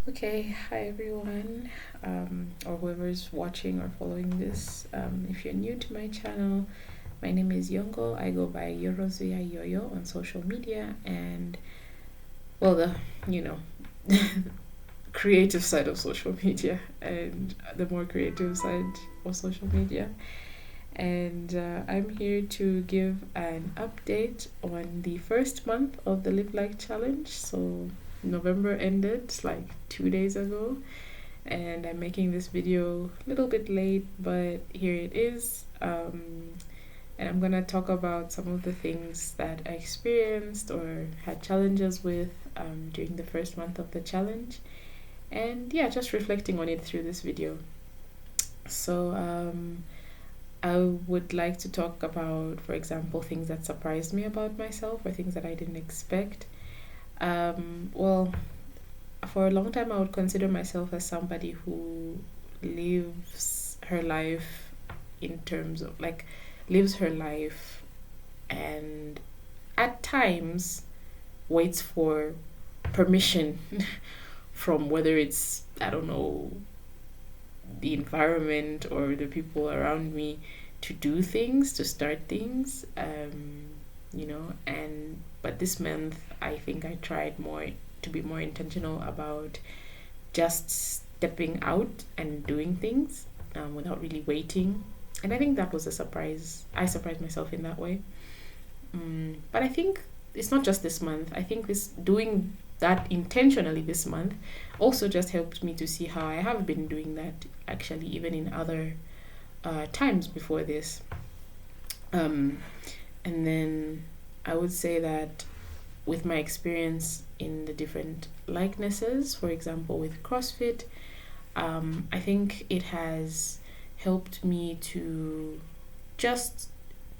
Okay, hi everyone, or whoever's watching or following this. If you're new to my channel, my name is Yongo. I go by Yorozuya Yoyo on social media, and well, the you know creative side of social media and the more creative side of social media. And I'm here to give an update on the first month of the LiveLike challenge. So November ended like 2 days ago, and I'm making this video a little bit late, but here it is. And I'm gonna talk about some of the things that I experienced or had challenges with during the first month of the challenge, and yeah, just reflecting on it through this video. So I would like to talk about, for example, things that surprised me about myself or things that I didn't expect. Well, for a long time, I would consider myself as somebody who lives her life in terms of like lives her life and at times waits for permission from whether it's, I don't know, the environment or the people around me to do things, to start things, and but this month I think I tried more to be more intentional about just stepping out and doing things without really waiting. And I think that was a surprise. I surprised myself in that way. But I think it's not just this month. I think this doing that intentionally this month also just helped me to see how I have been doing that actually even in other times before this. And then I would say that with my experience in the different likenesses, for example, with CrossFit, I think it has helped me to just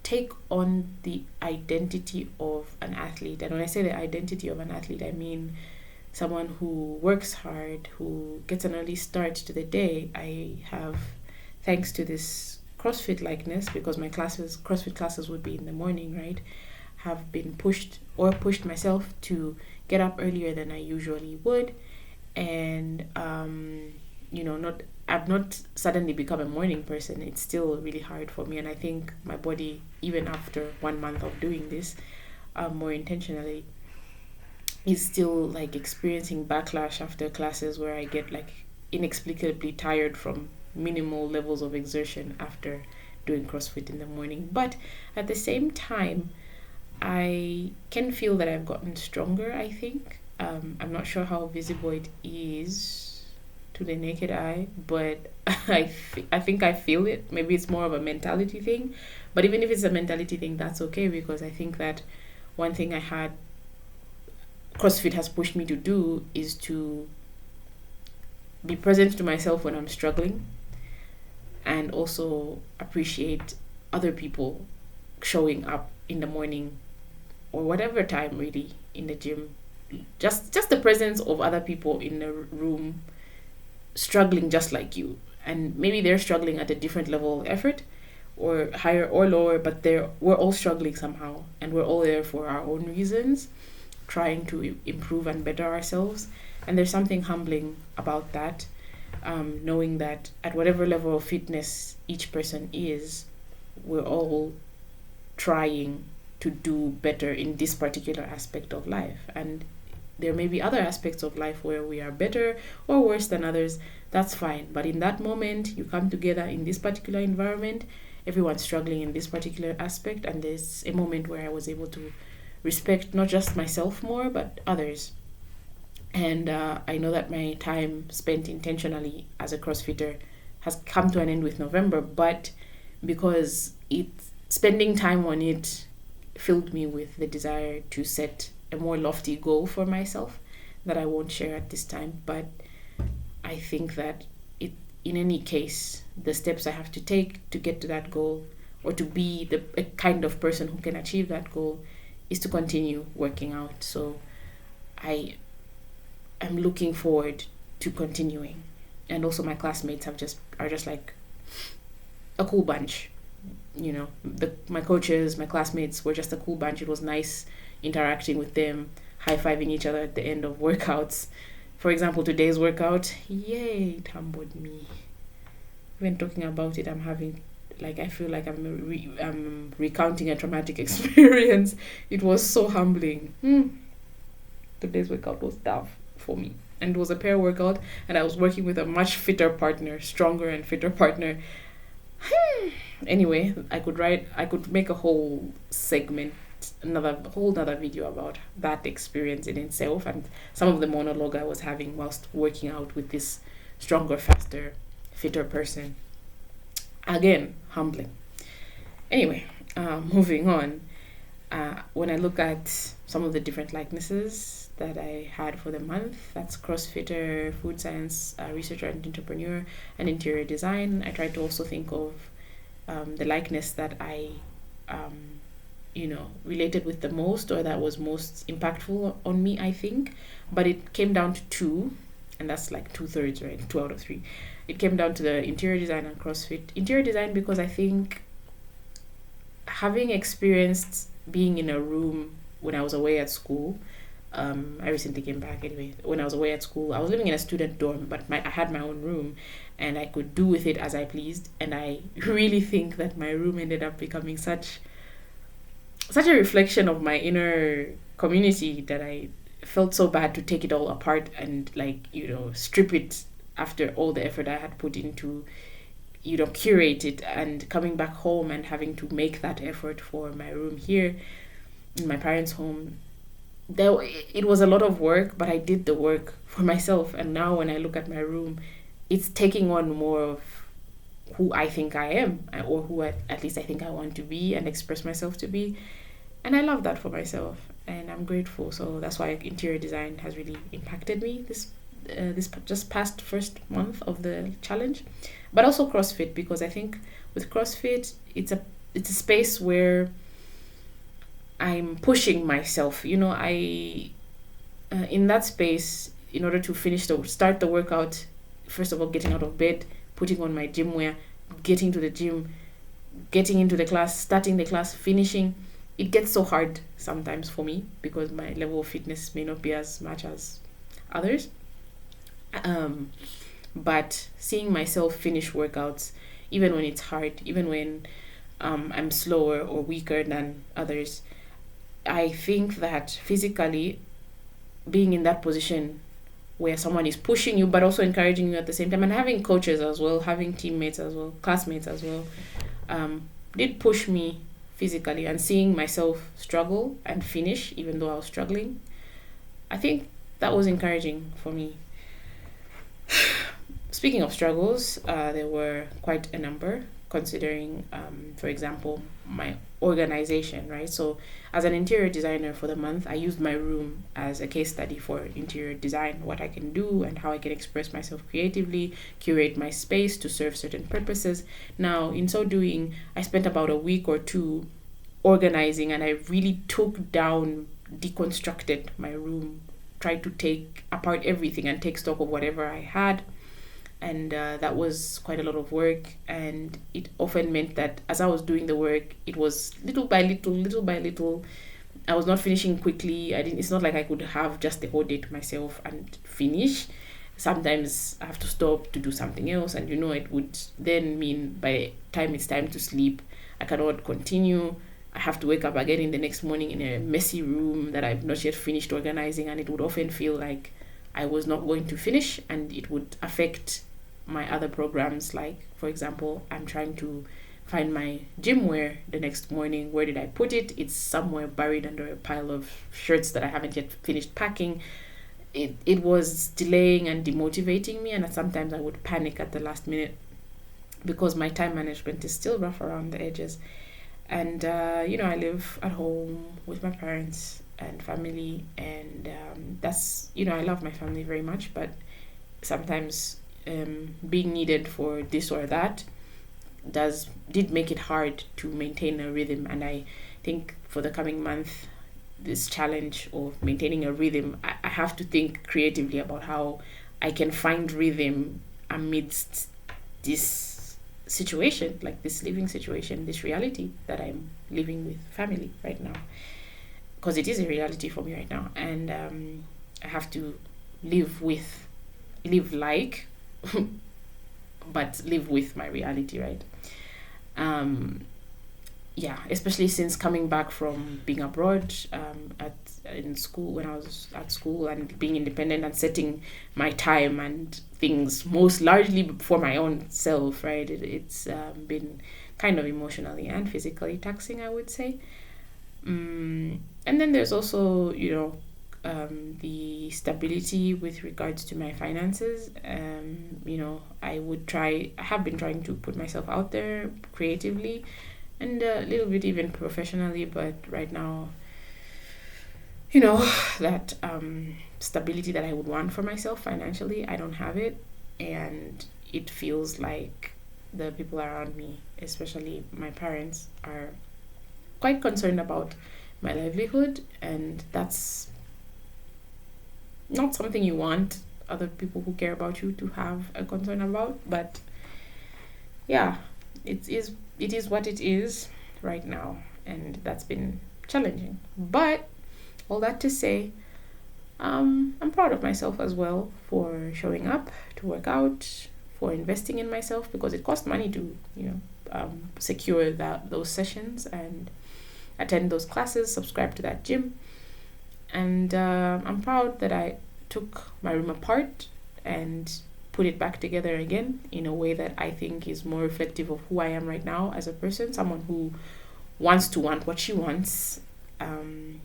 take on the identity of an athlete. And when I say the identity of an athlete, I mean someone who works hard, who gets an early start to the day. I have, thanks to this CrossFit likeness, because my CrossFit classes would be in the morning, right? Have been pushed myself to get up earlier than I usually would, and not I've not suddenly become a morning person. It's still really hard for me, and I think my body, even after 1 month of doing this, more intentionally, is still like experiencing backlash after classes where I get like inexplicably tired from minimal levels of exertion after doing CrossFit in the morning. But at the same time, I can feel that I've gotten stronger, I think. I'm not sure how visible it is to the naked eye, but I think I feel it. Maybe it's more of a mentality thing. But even if it's a mentality thing, that's okay, because I think that one thing CrossFit has pushed me to do is to be present to myself when I'm struggling, and also appreciate other people showing up in the morning or whatever time really in the gym. Just the presence of other people in the room struggling just like you, and maybe they're struggling at a different level of effort, or higher or lower, but we're all struggling somehow, and we're all there for our own reasons, trying to improve and better ourselves. And there's something humbling about that, knowing that at whatever level of fitness each person is, we're all trying to do better in this particular aspect of life. And there may be other aspects of life where we are better or worse than others. That's fine. But in that moment, you come together in this particular environment, everyone's struggling in this particular aspect. And there's a moment where I was able to respect not just myself more, but others. And I know that my time spent intentionally as a CrossFitter has come to an end with November, but because spending time on it filled me with the desire to set a more lofty goal for myself that I won't share at this time. But I think that in any case, the steps I have to take to get to that goal, or to be a kind of person who can achieve that goal, is to continue working out. So I am looking forward to continuing. And also my classmates are just like a cool bunch. My coaches, my classmates were just a cool bunch. It was nice interacting with them, high-fiving each other at the end of workouts, For example, today's workout, yay, it humbled me. Even talking about it, I'm having, like, I feel like I'm recounting a traumatic experience. It was so humbling. Today's workout was tough for me. And it was a pair workout, and I was working with a much fitter partner, stronger and fitter partner. Anyway, I could make a whole segment, another video about that experience in itself, and some of the monologue I was having whilst working out with this stronger, faster, fitter person. Again, humbling. Anyway, moving on. When I look at some of the different likenesses that I had for the month, that's CrossFitter, food science researcher and entrepreneur, and interior design. I tried to also think of the likeness that I, related with the most, or that was most impactful on me, I think. But it came down to two, and that's like 2/3, right? 2 out of 3. It came down to the interior design and CrossFit. Interior design, because I think having experienced being in a room when I was away at school, I recently came back anyway. When I was away at school, I was living in a student dorm, but I had my own room, and I could do with it as I pleased. And I really think that my room ended up becoming such a reflection of my inner community that I felt so bad to take it all apart and, strip it after all the effort I had put into, curate it, and coming back home and having to make that effort for my room here in my parents' home. It was a lot of work, but I did the work for myself. And now when I look at my room, it's taking on more of who I think I am, or who at least I think I want to be and express myself to be. And I love that for myself, and I'm grateful. So that's why interior design has really impacted me this just past first month of the challenge. But also CrossFit, because I think with CrossFit, it's a space where I'm pushing myself. In that space, in order to start the workout, first of all, getting out of bed, putting on my gym wear, getting to the gym, getting into the class, starting the class, finishing, it gets so hard sometimes for me because my level of fitness may not be as much as others. But seeing myself finish workouts, even when it's hard, even when I'm slower or weaker than others, I think that physically being in that position where someone is pushing you but also encouraging you at the same time, and having coaches as well, having teammates as well, classmates as well, did push me physically. And seeing myself struggle and finish even though I was struggling, I think that was encouraging for me. Speaking of struggles, there were quite a number, considering, for example, my organization, right? So as an interior designer for the month, I used my room as a case study for interior design, what I can do and how I can express myself creatively, curate my space to serve certain purposes. Now, in so doing, I spent about a week or two organizing, and I really deconstructed my room, tried to take apart everything and take stock of whatever I had. And that was quite a lot of work, and it often meant that as I was doing the work, it was little by little. I was not finishing quickly. It's not like I could have just the whole day to myself and finish. Sometimes I have to stop to do something else, and it would then mean by the time it's time to sleep, I cannot continue. I have to wake up again in the next morning in a messy room that I've not yet finished organizing, and it would often feel like I was not going to finish, and it would affect my other programs. Like, for example, I'm trying to find my gym wear the next morning. Where did I put it? It's somewhere buried under a pile of shirts that I haven't yet finished packing. It was delaying and demotivating me, and sometimes I would panic at the last minute because my time management is still rough around the edges. And I live at home with my parents and family, and that's I love my family very much, but sometimes being needed for this or that did make it hard to maintain a rhythm. And I think for the coming month, this challenge of maintaining a rhythm, I have to think creatively about how I can find rhythm amidst this situation, like this living situation, this reality that I'm living with family right now, because it is a reality for me right now. And I have to live like but live with my reality, right? Yeah, especially since coming back from being abroad, in school, when I was at school, and being independent and setting my time and things most largely for my own self, right? It's been kind of emotionally and physically taxing, I would say. And then there's also, the stability with regards to my finances. I have been trying to put myself out there creatively and a little bit even professionally, but right now, that stability that I would want for myself financially, I don't have it. And it feels like the people around me, especially my parents, are quite concerned about my livelihood, and that's not something you want other people who care about you to have a concern about. But yeah, it is what it is right now, and that's been challenging. But all that to say, I'm proud of myself as well for showing up to work out, for investing in myself, because it cost money to secure those sessions and attend those classes, subscribe to that gym. And I'm proud that I took my room apart and put it back together again in a way that I think is more reflective of who I am right now as a person, someone who wants to want what she wants, and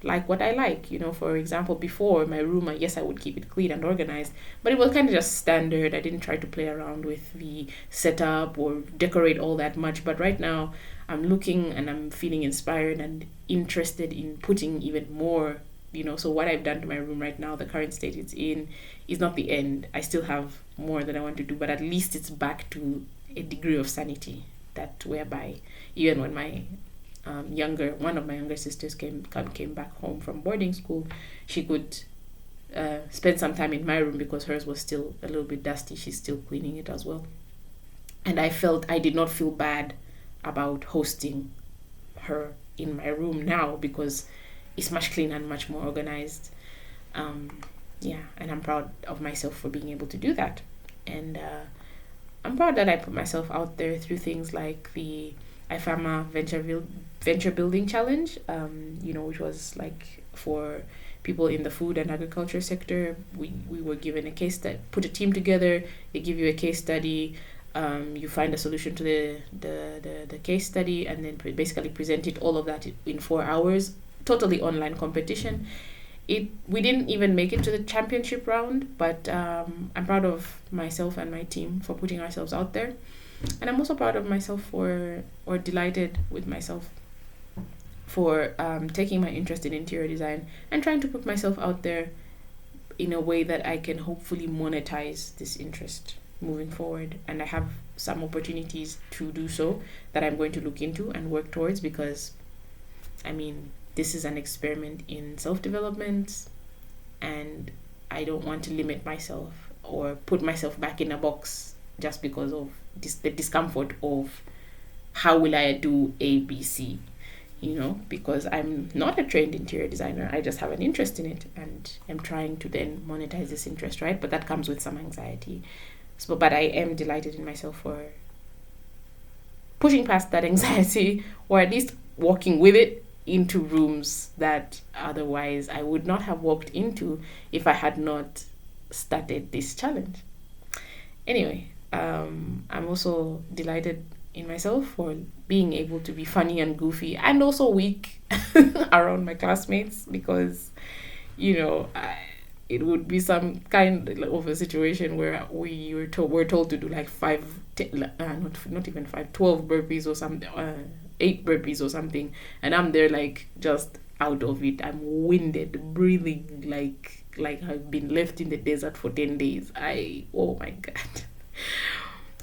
like what I like. For example, before, my room, yes, I would keep it clean and organized, but it was kind of just standard. I didn't try to play around with the setup or decorate all that much. But right now, I'm looking and I'm feeling inspired and interested in putting even more. So what I've done to my room right now, the current state it's in, is not the end. I still have more that I want to do, but at least it's back to a degree of sanity, that whereby even when my one of my younger sisters came back home from boarding school, she could spend some time in my room because hers was still a little bit dusty. She's still cleaning it as well. And I did not feel bad about hosting her in my room now, because it's much cleaner and much more organized. And I'm proud of myself for being able to do that. And I'm proud that I put myself out there through things like the IFAMA Venture Building Challenge, which was like for people in the food and agriculture sector. We were given a case that put a team together. They give you a case study. You find a solution to the case study, and then basically present it, all of that in 4 hours. Totally online competition. We didn't even make it to the championship round, but I'm proud of myself and my team for putting ourselves out there. And I'm also proud of myself or delighted with myself for taking my interest in interior design and trying to put myself out there in a way that I can hopefully monetize this interest moving forward. And I have some opportunities to do so that I'm going to look into and work towards, because this is an experiment in self-development, and I don't want to limit myself or put myself back in a box just because of the discomfort of how will I do A, B, C, because I'm not a trained interior designer. I just have an interest in it, and I'm trying to then monetize this interest, right? But that comes with some anxiety. But I am delighted in myself for pushing past that anxiety, or at least walking with it into rooms that otherwise I would not have walked into if I had not started this challenge. Anyway, I'm also delighted in myself for being able to be funny and goofy and also weak around my classmates, because it would be some kind of a situation where we're told to do like 12 burpees or something, 8 burpees or something, and I'm there like just out of it. I'm winded, breathing like I've been left in the desert for 10 days. Oh my God.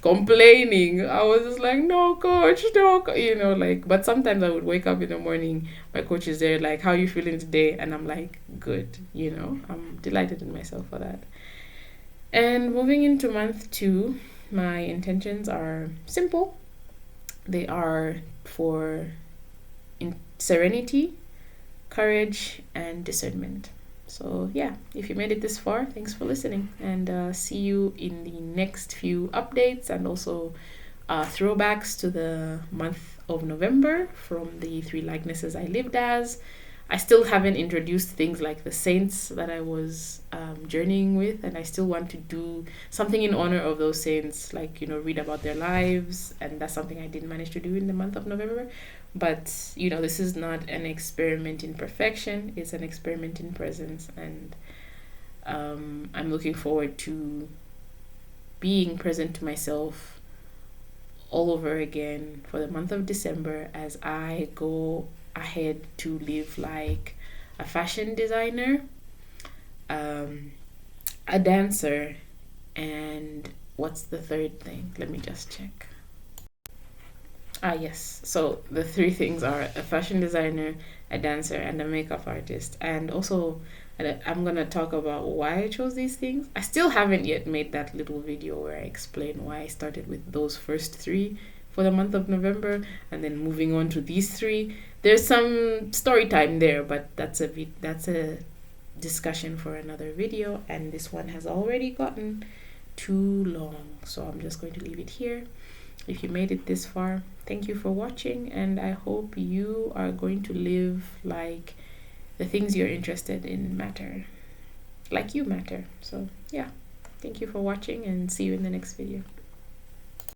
Complaining. I was just like, no, coach, no, but sometimes I would wake up in the morning, my coach is there like, how are you feeling today? And I'm like, good. I'm delighted in myself for that. And moving into month 2, my intentions are simple. They are for serenity, courage, and discernment. So yeah, if you made it this far, thanks for listening, and see you in the next few updates, and also throwbacks to the month of November from the 3 likenesses I lived as. I still haven't introduced things like the saints that I was journeying with, and I still want to do something in honor of those saints, like, read about their lives, and that's something I didn't manage to do in the month of November. But, this is not an experiment in perfection, it's an experiment in presence, and I'm looking forward to being present to myself all over again for the month of December as I go ahead to live like a fashion designer, a dancer, and what's the third thing? Let me just check. Yes. So the 3 things are a fashion designer, a dancer, and a makeup artist. And also, I'm going to talk about why I chose these things. I still haven't yet made that little video where I explain why I started with those first 3 for the month of November and then moving on to these 3. There's some story time there, but that's a discussion for another video, and this one has already gotten too long. So I'm just going to leave it here. If you made it this far, thank you for watching, and I hope you are going to live like the things you're interested in matter, like you matter. So yeah, thank you for watching, and see you in the next video.